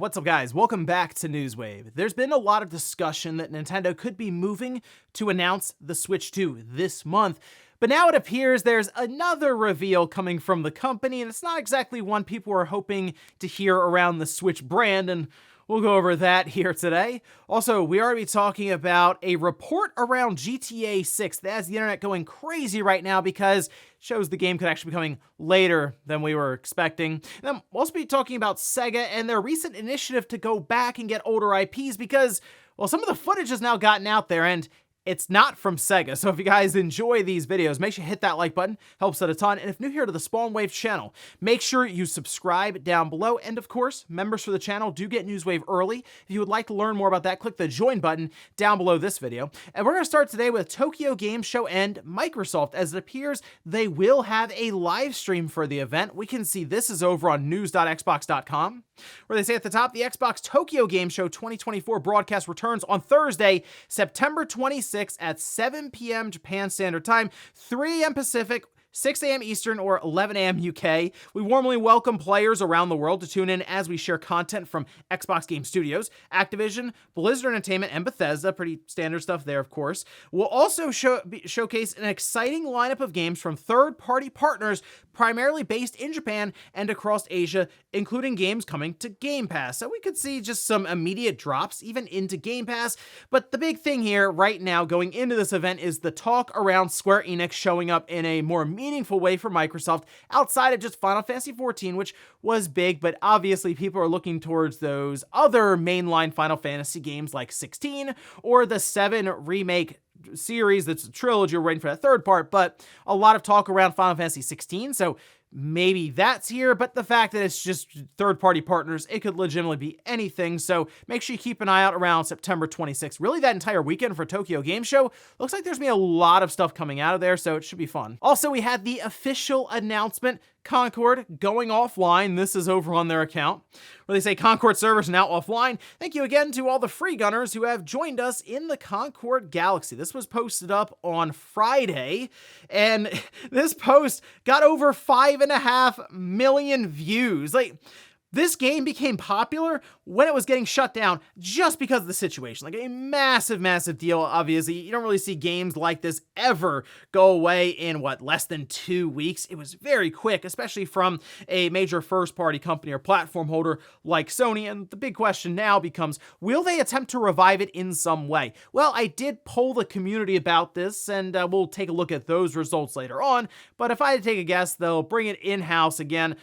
What's up, guys? Welcome back to Newswave. There's been a lot of discussion that Nintendo could be moving to announce the Switch 2 this month, but now it appears there's another reveal coming from the company, and it's not exactly one people are hoping to hear around the Switch brand, and we'll go over that here today. Also, we are going to be talking about a report around GTA 6 that has the internet going crazy right now because it shows the game could actually be coming later than we were expecting. And then we'll also be talking about SEGA and their recent initiative to go back and get older IPs because, well, some of the footage has now gotten out there and it's not from SEGA. So if you guys enjoy these videos, make sure you hit that like button, helps out a ton. And if new here to the Spawnwave channel, make sure you subscribe down below. And of course, members for the channel do get Newswave early. If you would like to learn more about that, click the join button down below this video. And we're gonna start today with Tokyo Game Show and Microsoft, as it appears they will have a live stream for the event. We can see this is over on news.xbox.com, where they say at the top, the Xbox Tokyo Game Show 2024 broadcast returns on Thursday, September 26th at 7 p.m. Japan Standard Time, 3 a.m. Pacific, 6 a.m. Eastern, or 11 a.m. UK. We warmly welcome players around the world to tune in as we share content from Xbox Game Studios, Activision, Blizzard Entertainment, and Bethesda. Pretty standard stuff there, of course. We'll also showcase an exciting lineup of games from third-party partners, primarily based in Japan and across Asia, including games coming to Game Pass. So we could see just some immediate drops, even into Game Pass. But the big thing here right now going into this event is the talk around Square Enix showing up in a more meaningful way for Microsoft outside of just Final Fantasy XIV, which was big, but obviously people are looking towards those other mainline Final Fantasy games like 16 or the 7 remake series. That's a trilogy. We're waiting for that third part, but a lot of talk around Final Fantasy 16, so maybe that's here, but the fact that it's just third-party partners, it could legitimately be anything, so make sure you keep an eye out around September 26th. Really, that entire weekend for Tokyo Game Show, looks like there's gonna be a lot of stuff coming out of there, so it should be fun. Also, we had the official announcement, Concord going offline. This is over on their account, where they say Concord servers now offline. Thank you again to all the free gunners who have joined us in the Concord Galaxy. This was posted up on Friday, and this post got over 5.5 million views. Like, this game became popular when it was getting shut down just because of the situation. Like a massive, massive deal. Obviously, you don't really see games like this ever go away in, less than 2 weeks. It was very quick, especially from a major first-party company or platform holder like Sony. And the big question now becomes, will they attempt to revive it in some way? Well, I did poll the community about this, and we'll take a look at those results later on. But if I had to take a guess, they'll bring it in-house again,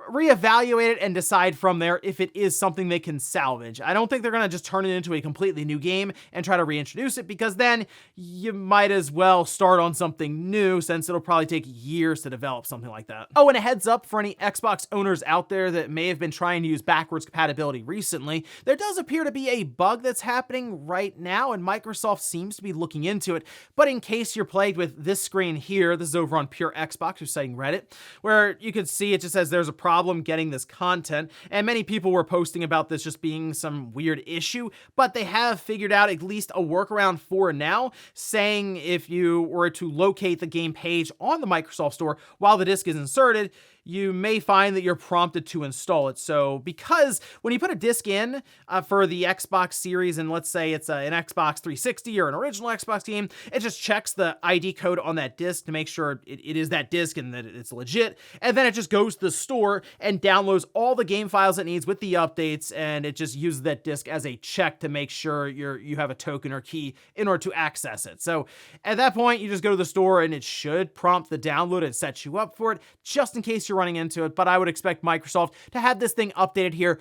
reevaluate it, and decide from there if it is something they can salvage. I don't think they're going to just turn it into a completely new game and try to reintroduce it, because then you might as well start on something new, since it'll probably take years to develop something like that. Oh, and a heads up for any Xbox owners out there that may have been trying to use backwards compatibility recently, there does appear to be a bug that's happening right now, and Microsoft seems to be looking into it. But in case you're plagued with this screen here, this is over on Pure Xbox, who's citing Reddit, where you can see it just says there's a problem getting this content, and many people were posting about this just being some weird issue, but they have figured out at least a workaround for now, saying if you were to locate the game page on the Microsoft Store while the disc is inserted, you may find that you're prompted to install it. So because when you put a disc in for the Xbox series, and let's say it's an Xbox 360 or an original Xbox game, it just checks the ID code on that disc to make sure it is that disc and that it's legit. And then it just goes to the store and downloads all the game files it needs with the updates, and it just uses that disc as a check to make sure you have a token or key in order to access it. So at that point, you just go to the store and it should prompt the download and set you up for it, just in case you're running into it. But I would expect Microsoft to have this thing updated here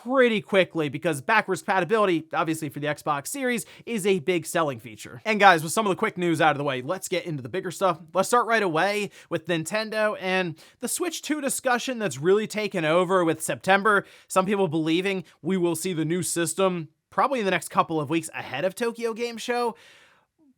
pretty quickly, because backwards compatibility, obviously for the Xbox Series, is a big selling feature. And guys, with some of the quick news out of the way, let's get into the bigger stuff. Let's start right away with Nintendo and the Switch 2 discussion that's really taken over with September. Some people believing we will see the new system probably in the next couple of weeks ahead of Tokyo Game Show.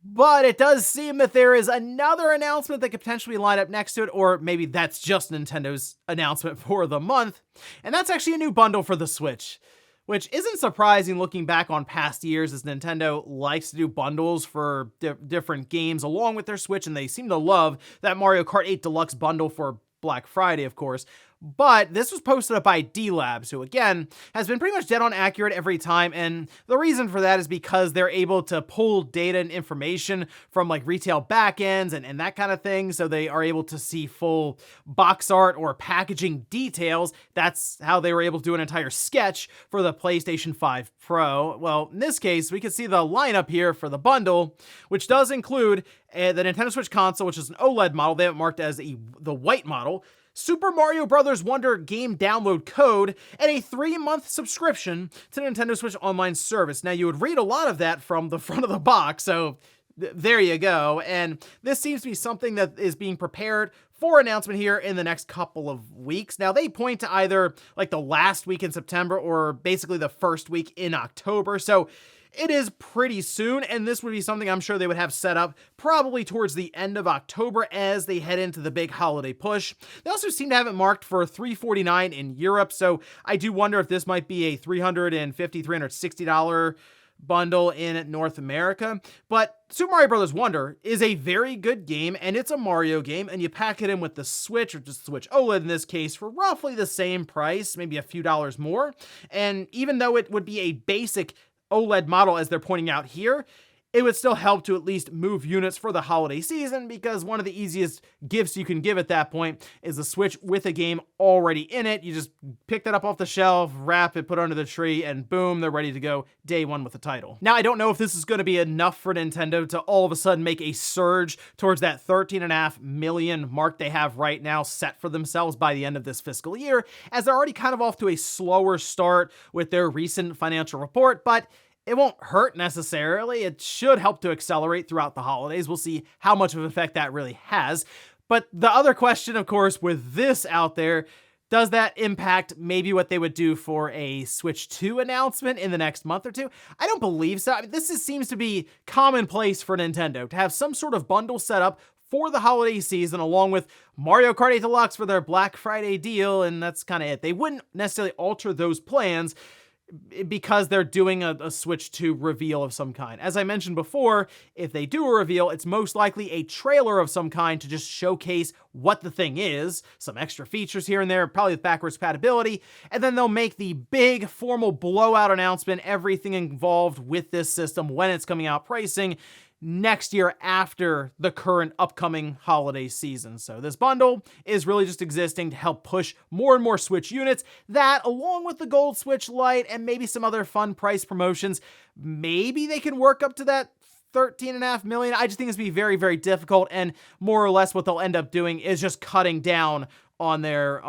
But it does seem that there is another announcement that could potentially line up next to it, or maybe that's just Nintendo's announcement for the month. And that's actually a new bundle for the Switch, which isn't surprising looking back on past years, as Nintendo likes to do bundles for different games along with their Switch, and they seem to love that Mario Kart 8 Deluxe bundle for Black Friday, of course. But this was posted up by D-Labs, who again has been pretty much dead on accurate every time, and the reason for that is because they're able to pull data and information from like retail backends and that kind of thing, so they are able to see full box art or packaging details. That's how they were able to do an entire sketch for the PlayStation 5 Pro. Well, in this case, we can see the lineup here for the bundle, which does include the Nintendo Switch console, which is an OLED model. They have it marked as the white model, Super Mario Bros. Wonder game download code, and a 3-month subscription to Nintendo Switch Online service. Now, you would read a lot of that from the front of the box, so there you go. And this seems to be something that is being prepared for announcement here in the next couple of weeks. Now, they point to either like the last week in September or basically the first week in October, so it is pretty soon, and this would be something I'm sure they would have set up probably towards the end of October as they head into the big holiday push. They also seem to have it marked for $349 in Europe, so I do wonder if this might be a $350, $360 bundle in North America. But Super Mario Bros. Wonder is a very good game, and it's a Mario game, and you pack it in with the Switch, or just Switch OLED in this case, for roughly the same price, maybe a few dollars more. And even though it would be a basic OLED model, as they're pointing out here, it would still help to at least move units for the holiday season, because one of the easiest gifts you can give at that point is a Switch with a game already in it. You just pick that up off the shelf, wrap it, put it under the tree, and boom, they're ready to go day one with the title. Now, I don't know if this is going to be enough for Nintendo to all of a sudden make a surge towards that 13.5 million mark they have right now set for themselves by the end of this fiscal year, as they're already kind of off to a slower start with their recent financial report, but it won't hurt necessarily. It should help to accelerate throughout the holidays. We'll see how much of an effect that really has. But the other question, of course, with this out there, does that impact maybe what they would do for a Switch 2 announcement in the next month or two? I don't believe so. I mean, seems to be commonplace for Nintendo to have some sort of bundle set up for the holiday season, along with Mario Kart 8 Deluxe for their Black Friday deal, and that's kind of it. They wouldn't necessarily alter those plans because they're doing a Switch 2 reveal of some kind. As I mentioned before, if they do a reveal, it's most likely a trailer of some kind to just showcase what the thing is, some extra features here and there, probably with backwards compatibility, and then they'll make the big formal blowout announcement, everything involved with this system, when it's coming out, pricing, next year after the current upcoming holiday season. So this bundle is really just existing to help push more and more Switch units. That, along with the Gold Switch Lite and maybe some other fun price promotions, maybe they can work up to that 13.5 million. I just think it's going to be very, very difficult, and more or less what they'll end up doing is just cutting down on their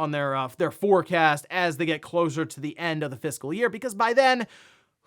forecast as they get closer to the end of the fiscal year, because by then,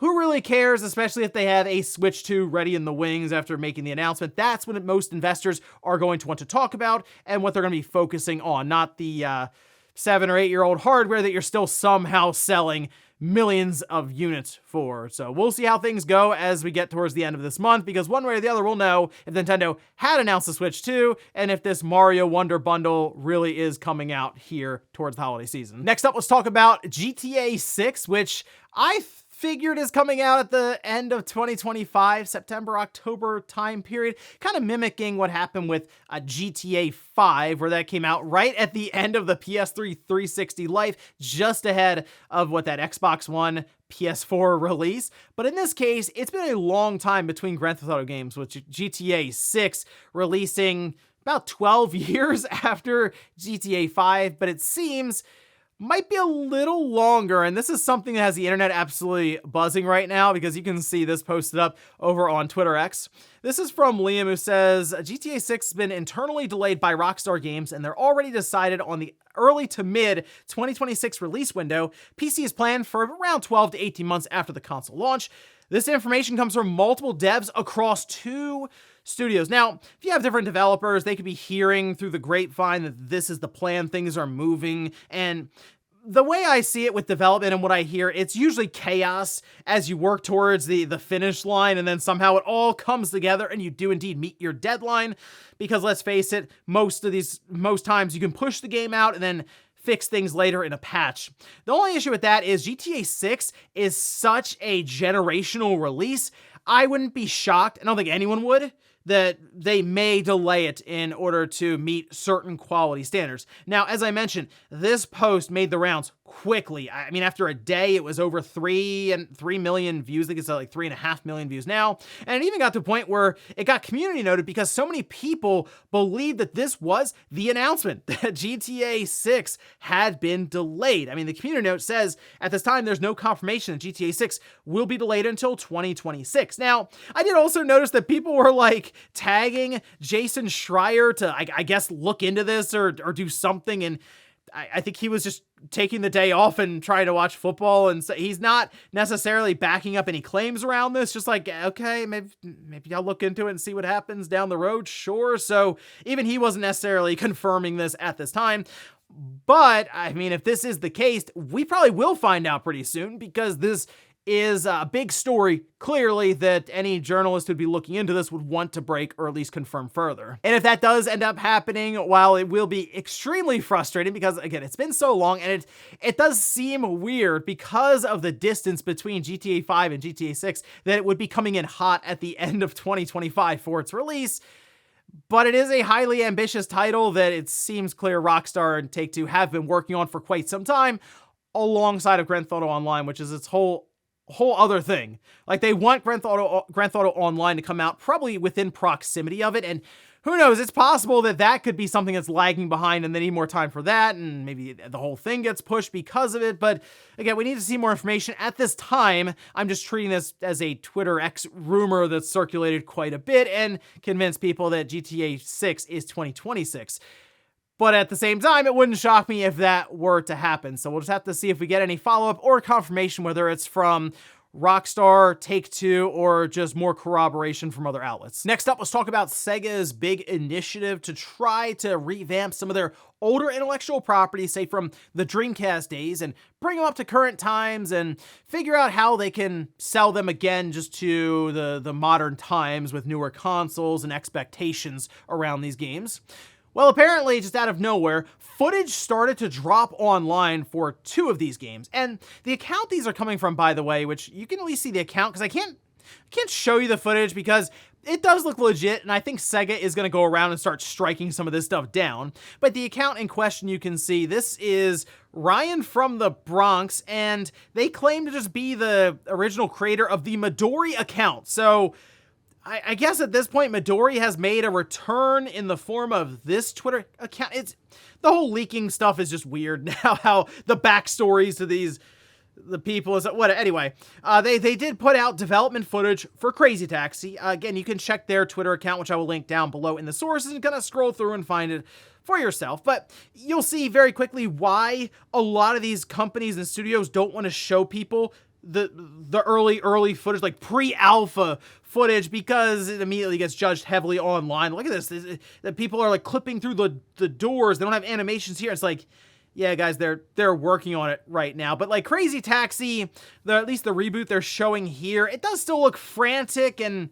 who really cares, especially if they have a Switch 2 ready in the wings after making the announcement? That's what most investors are going to want to talk about and what they're going to be focusing on, not the 7 or 8-year-old hardware that you're still somehow selling millions of units for. So we'll see how things go as we get towards the end of this month, because one way or the other we'll know if Nintendo had announced the Switch 2 and if this Mario Wonder bundle really is coming out here towards the holiday season. Next up, let's talk about GTA 6, which I figured is coming out at the end of 2025, September, October time period, kind of mimicking what happened with GTA 5, where that came out right at the end of the PS3 360 life, just ahead of what that Xbox One PS4 release. But in this case, it's been a long time between Grand Theft Auto games, with GTA 6 releasing about 12 years after GTA 5, but it seems might be a little longer, and this is something that has the internet absolutely buzzing right now, because you can see this posted up over on Twitter X. This is from Liam, who says, GTA 6 has been internally delayed by Rockstar Games, and they're already decided on the early to mid 2026 release window. PC is planned for around 12 to 18 months after the console launch. This information comes from multiple devs across 2 studios. Now, if you have different developers, they could be hearing through the grapevine that this is the plan, things are moving, and the way I see it with development and what I hear, it's usually chaos as you work towards the finish line, and then somehow it all comes together and you do indeed meet your deadline, because let's face it, most times you can push the game out and then fix things later in a patch. The only issue with that is GTA 6 is such a generational release. I wouldn't be shocked, I don't think anyone would, that they may delay it in order to meet certain quality standards. Now, as I mentioned, this post made the rounds quickly. I mean, after a day, it was over 3 million views. I think it's like 3.5 million views now. And it even got to a point where it got community noted because so many people believed that this was the announcement that GTA 6 had been delayed. I mean, the community note says at this time, there's no confirmation that GTA 6 will be delayed until 2026. Now, I did also notice that people were like tagging Jason Schreier to, I guess, look into this or do something. And I think he was just taking the day off and trying to watch football. And so he's not necessarily backing up any claims around this. Just like, okay, maybe I'll look into it and see what happens down the road. Sure. So even he wasn't necessarily confirming this at this time. But I mean, if this is the case, we probably will find out pretty soon because this is a big story, clearly, that any journalist who'd be looking into this would want to break or at least confirm further. And if that does end up happening, while it will be extremely frustrating because, again, it's been so long and it does seem weird because of the distance between GTA 5 and GTA 6 that it would be coming in hot at the end of 2025 for its release. But it is a highly ambitious title that it seems clear Rockstar and Take-Two have been working on for quite some time, alongside of Grand Theft Auto Online, which is its whole other thing. Like, they want Grand Theft Auto Online to come out probably within proximity of it, and who knows, it's possible that that could be something that's lagging behind and they need more time for that, and maybe the whole thing gets pushed because of it. But again, we need to see more information. At this time, I'm just treating this as a Twitter X rumor that's circulated quite a bit and convinced people that GTA 6 is 2026. But at the same time, it wouldn't shock me if that were to happen. So we'll just have to see if we get any follow-up or confirmation, whether it's from Rockstar, Take-Two, or just more corroboration from other outlets. Next up, let's talk about Sega's big initiative to try to revamp some of their older intellectual properties, say from the Dreamcast days, and bring them up to current times and figure out how they can sell them again just to the modern times with newer consoles and expectations around these games. Well, apparently, just out of nowhere, footage started to drop online for 2 of these games. And the account these are coming from, by the way, which you can at least see the account, because I can't show you the footage because it does look legit, and I think Sega is going to go around and start striking some of this stuff down. But the account in question, you can see, this is Ryan from the Bronx, and they claim to just be the original creator of the Midori account. So I guess at this point, Midori has made a return in the form of this Twitter account. The whole leaking stuff is just weird now, how the backstories to the people is what. Anyway, they did put out development footage for Crazy Taxi. Again, you can check their Twitter account, which I will link down below in the sources, and kind of scroll through and find it for yourself. But you'll see very quickly why a lot of these companies and studios don't want to show people the early footage, like pre-alpha footage, because it immediately gets judged heavily online. Look at this. The people are like clipping through the doors. They don't have animations here. It's like, yeah, guys, they're working on it right now. But like Crazy Taxi, at least the reboot they're showing here, it does still look frantic and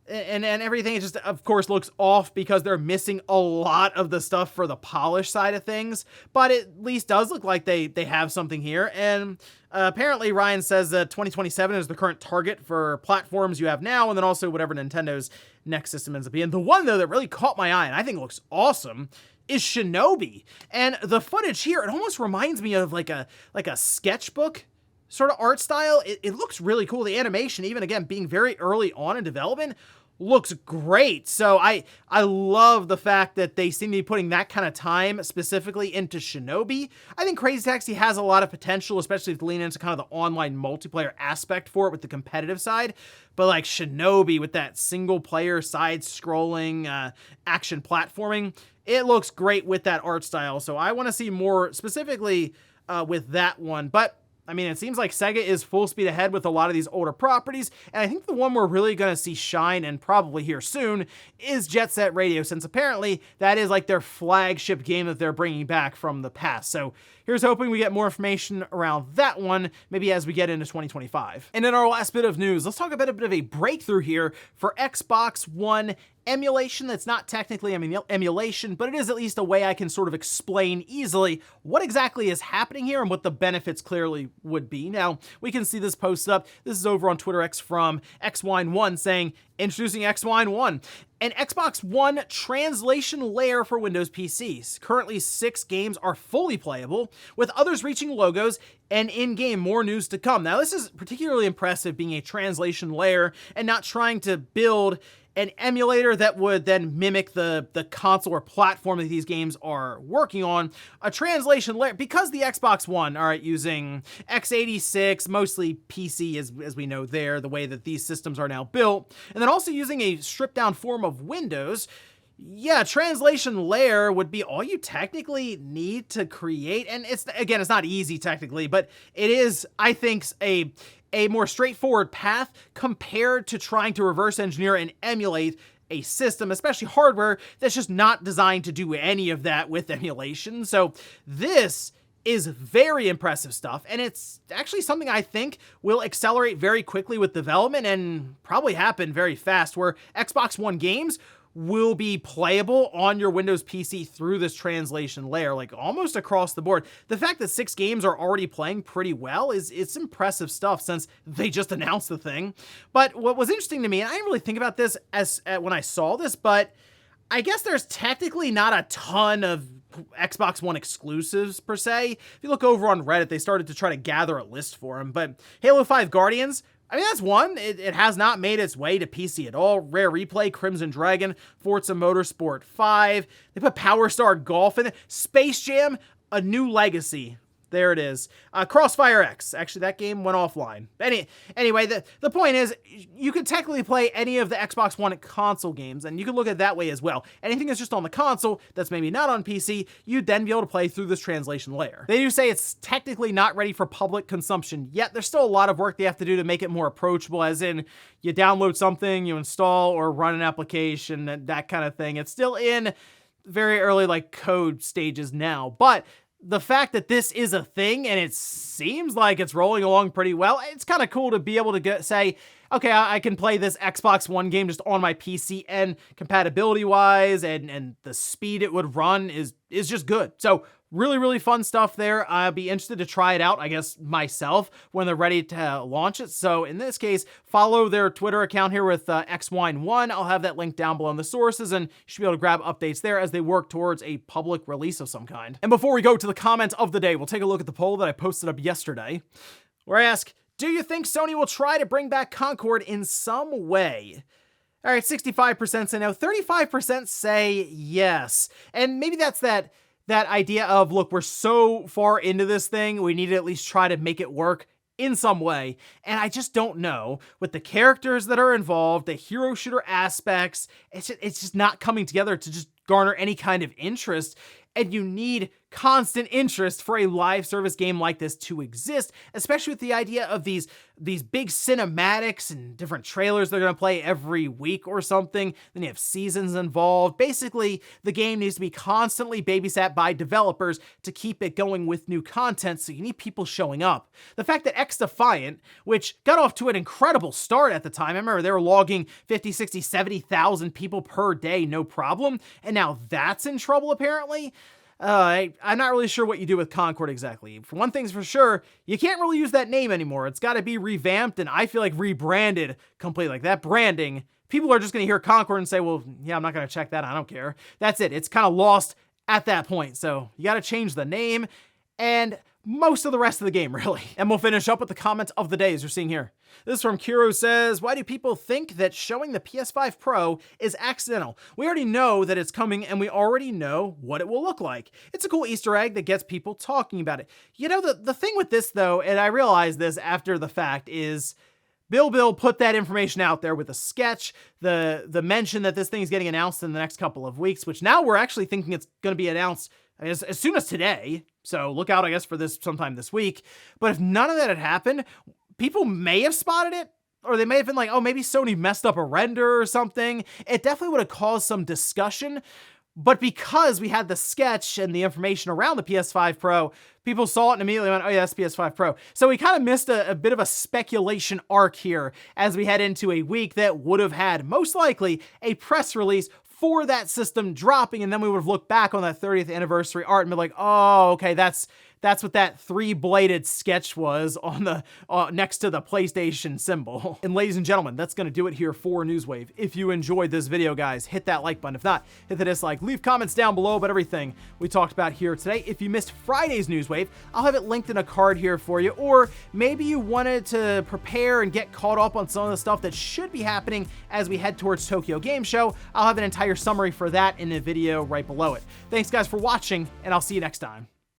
everything. It just, of course, looks off because they're missing a lot of the stuff for the polish side of things. But it at least does look like they have something here. And apparently Ryan says that 2027 is the current target for platforms you have now, and then also whatever Nintendo's next system ends up being. The one, though, that really caught my eye and I think looks awesome is Shinobi. And the footage here, it almost reminds me of like a sketchbook sort of art style. It looks really cool. The animation, even again, being very early on in development, looks great. So I love the fact that they seem to be putting that kind of time specifically into Shinobi. I think Crazy Taxi has a lot of potential, especially if they lean into kind of the online multiplayer aspect for it with the competitive side. But like Shinobi with that single player side scrolling action platforming, it looks great with that art style. So I want to see more specifically with that one. But I mean, it seems like Sega is full speed ahead with a lot of these older properties, and I think the one we're really going to see shine, and probably here soon, is Jet Set Radio, since apparently that is like their flagship game that they're bringing back from the past. So here's hoping we get more information around that one, maybe as we get into 2025. And in our last bit of news, let's talk about a bit of a breakthrough here for Xbox One emulation. That's not technically emulation, but it is at least a way I can sort of explain easily what exactly is happening here and what the benefits clearly would be. Now, we can see this posted up. This is over on Twitter X from XWine1 saying, introducing XWine1. an Xbox One translation layer for Windows PCs. Currently, 6 games are fully playable, with others reaching logos, and in-game more news to come. Now, this is particularly impressive, being a translation layer and not trying to build an emulator that would then mimic the console or platform that these games are working on. A translation layer, because the Xbox One, all right, using x86, mostly PC as we know there, the way that these systems are now built, and then also using a stripped down form of Windows, yeah, translation layer would be all you technically need to create. And it's not easy technically, but it is, I think, a more straightforward path compared to trying to reverse engineer and emulate a system, especially hardware that's just not designed to do any of that with emulation. So this is very impressive stuff, and it's actually something I think will accelerate very quickly with development and probably happen very fast, where Xbox One games will be playable on your Windows PC through this translation layer, like almost across the board. The fact that 6 games are already playing pretty well it's impressive stuff, since they just announced the thing. But what was interesting to me, and I didn't really think about this when I saw this, but I guess there's technically not a ton of Xbox One exclusives per se. If you look over on Reddit, they started to try to gather a list for them, but Halo 5 Guardians, I mean, that's one. It has not made its way to PC at all. Rare Replay, Crimson Dragon, Forza Motorsport 5. They put Power Star Golf in it. Space Jam, A New Legacy. There it is. Crossfire X. Actually, that game went offline. Anyway, the point is, you can technically play any of the Xbox One console games, and you can look at it that way as well. Anything that's just on the console that's maybe not on PC, you'd then be able to play through this translation layer. They do say it's technically not ready for public consumption yet. There's still a lot of work they have to do to make it more approachable, as in you download something, you install or run an application, that kind of thing. It's still in very early code stages now, but the fact that this is a thing and it seems like it's rolling along pretty well, it's kind of cool to be able to say, okay, I can play this Xbox One game just on my PC, and compatibility-wise and the speed it would run is just good. So really, really fun stuff there. I'll be interested to try it out, I guess, myself when they're ready to launch it. So in this case, follow their Twitter account here with xwine1. I'll have that link down below in the sources, and you should be able to grab updates there as they work towards a public release of some kind. And before we go to the comment of the day, we'll take a look at the poll that I posted up yesterday, where I ask, do you think Sony will try to bring back Concord in some way? All right, 65% say no, 35% say yes. And maybe that's that idea of, look, we're so far into this thing, we need to at least try to make it work in some way. And I just don't know, with the characters that are involved, the hero shooter aspects, it's just not coming together to just garner any kind of interest. And you need constant interest for a live service game like this to exist, especially with the idea of these big cinematics and different trailers they're going to play every week or something. Then you have seasons involved. Basically, the game needs to be constantly babysat by developers to keep it going with new content, so you need people showing up. The fact that X-Defiant, which got off to an incredible start at the time, I remember they were logging 50, 60, 70,000 people per day, no problem, and now that's in trouble apparently. I'm not really sure what you do with Concord exactly. For one thing's for sure, you can't really use that name anymore. It's got to be revamped, and I feel like rebranded completely. Like that branding, people are just going to hear Concord and say, well, yeah, I'm not going to check that. I don't care. That's it. It's kind of lost at that point. So you got to change the name and most of the rest of the game, really. And we'll finish up with the comment of the day, as you're seeing here. This from Kiro says, why do people think that showing the PS5 Pro is accidental? We already know that it's coming, and we already know what it will look like. It's a cool Easter egg that gets people talking about it. You know, the thing with this, though, and I realized this after the fact, is Bill put that information out there with a sketch, the mention that this thing is getting announced in the next couple of weeks, which now we're actually thinking it's going to be announced as soon as today. So look out, I guess, for this sometime this week. But if none of that had happened, people may have spotted it, or they may have been like, oh, maybe Sony messed up a render or something. It definitely would have caused some discussion. But because we had the sketch and the information around the PS5 Pro, people saw it and immediately went, oh yeah, that's PS5 Pro. So we kind of missed a bit of a speculation arc here as we head into a week that would have had, most likely, a press release for that system dropping, and then we would have looked back on that 30th anniversary art and been like, oh, okay, that's That's what that three-bladed sketch was on the next to the PlayStation symbol. And ladies and gentlemen, that's gonna do it here for Newswave. If you enjoyed this video, guys, hit that like button. If not, hit the dislike. Leave comments down below about everything we talked about here today. If you missed Friday's Newswave, I'll have it linked in a card here for you. Or maybe you wanted to prepare and get caught up on some of the stuff that should be happening as we head towards Tokyo Game Show. I'll have an entire summary for that in a video right below it. Thanks guys for watching, and I'll see you next time.